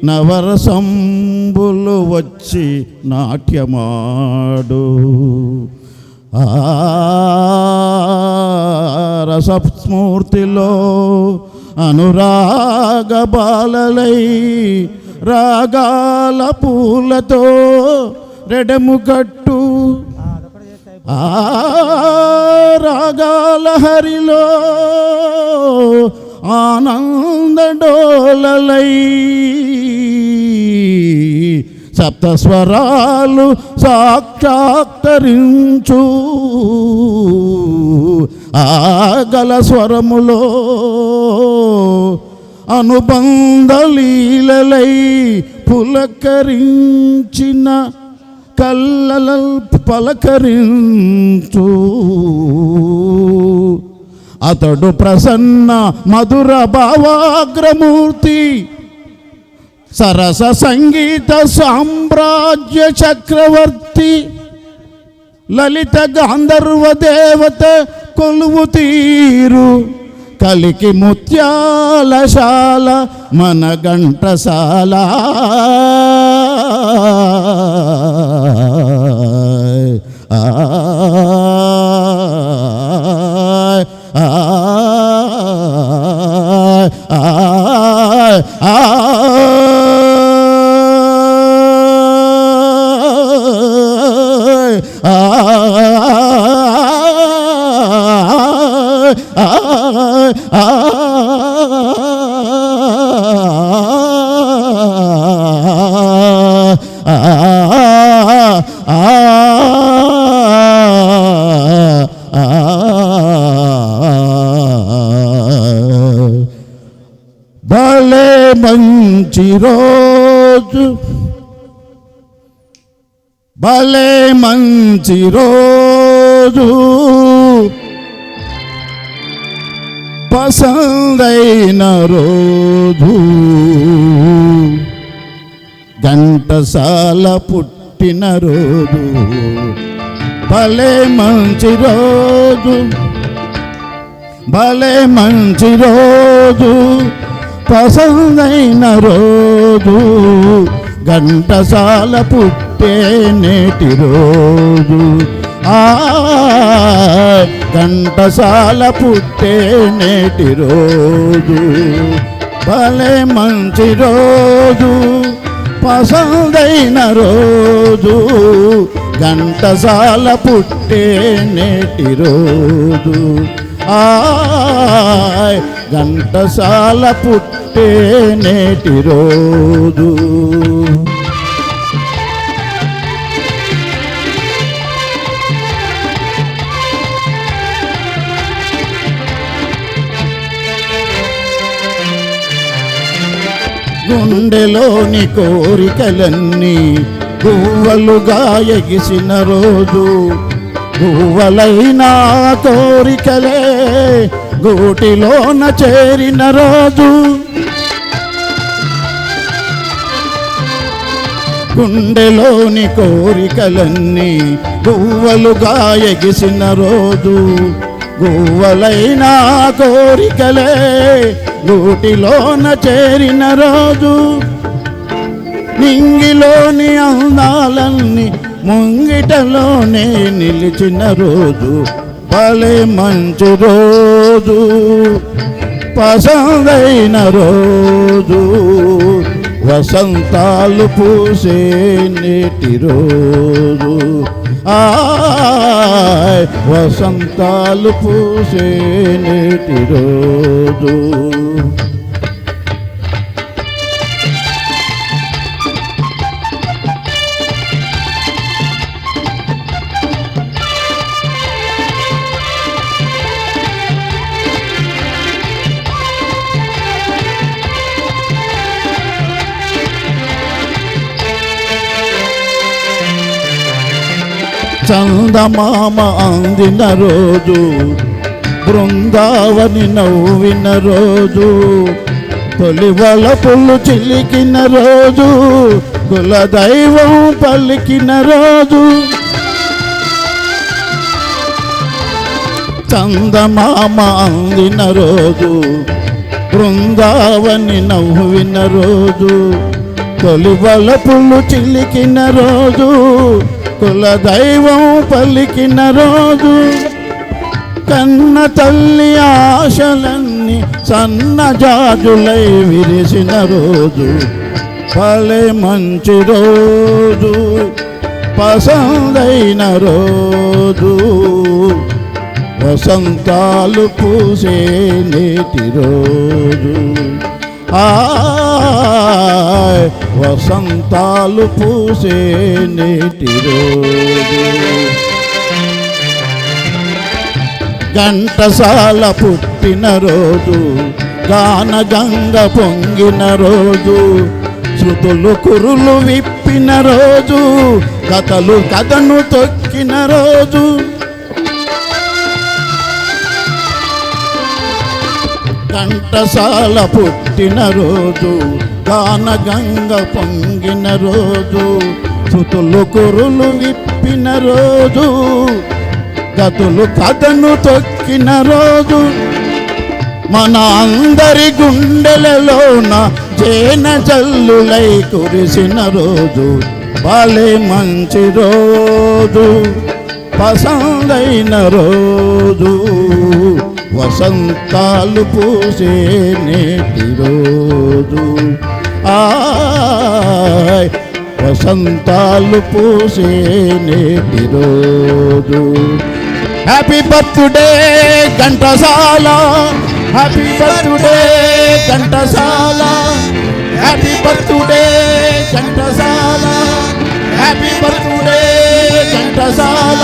నవరసంబులు వచ్చి నాట్యమాడు. రసస్మూర్తిలో అనురాగ బాలలై రాగాల పూలతో రెడముగట్టు. రాగాల హరిలో ఆనందడోలలై సప్తస్వరాలు సాక్షాత్కరించు. ఆగల స్వరములో అనుబంధ లీలలై పులకరించిన కల్లల పలకరించు. అతడు ప్రసన్న మధుర భావాగ్రమూర్తి, సరస సంగీత సామ్రాజ్య చక్రవర్తి, లలిత గాంధర్వ దేవత కొలువు తీరు, కలికి ముత్యాలశాల మన ఘంటసాల. భలే మంచి రోజు, భలే మంచి రోజు, పసందైన రోజు, ఘంటసాల పుట్టిన రోజు. భలే మంచి రోజు, భలే మంచి రోజు, పసందైన రోజు, ఘంటసాల పుట్టే నేటి రోజు. ఘంటసాల పుట్టే నేటి రోజు. భలే మంచి రోజు, పసందైన రోజు, ఘంటసాల పుట్టే నేటి రోజు. ఘంటసాల పుట్టే నేటి రోజు. గుండెలోని కోరికలన్నీ గువ్వలుగా ఎగిసిన రోజు, గువ్వలైనా కోరికలే గూటిలోన చేరిన రోజు. గుండెలోని కోరికలన్నీ గువ్వలుగా ఎగిసిన రోజు, గువ్వలైనా కోరికలే గూటిలోన చేరిన రోజు. నింగిలోని అందాలన్నీ ముంగిటలోనే నిలిచిన రోజు. భలే మంచి రోజు, పసందైన రోజు, వసంతాలు పూసే నేటి రోజు. వసంతాలు పూసే నేటి రోజు. చందమామ అందిన రోజు, బృందావని నవ్విన రోజు, తొలి వలపులు చిలికిన రోజు, కులదైవం పలికిన రోజు. చందమామ అందిన రోజు, బృందావని నవ్విన రోజు, తొలి వలపులు చిలికిన రోజు, కులదైవం పలికిన రోజు, కన్న తల్లి ఆశలన్నీ సన్నజాజులై విరిసిన రోజు, భలే మంచి రోజు, పసందైన రోజు, వసంతాలు పూసే నేటి రోజు, వసంతాలు పూసే నేటి రోజు. ఘంటసాల పుట్టిన రోజు, గాన గంగ పొంగిన రోజు, శృతులు కురులు విప్పిన రోజు, కథలు కథను తొక్కిన రోజు, ఘంటసాల పుట్టిన రోజు, గాన గంగ పొంగిన రోజు, శృతులు కురులు విప్పిన రోజు, కథలు కథను తొక్కిన రోజు, మన అందరి గుండెలలోన జేన జల్లులై కురిసిన రోజు, భలే మంచి రోజు, పసందైన రోజు, వసంతాలు పూసే నేటి రోజు, వసంతాలు పూసే నేటి రోజు. Happy birthday Ghantasala, happy birthday Ghantasala, happy birthday Ghantasala, happy birthday Ghantasala,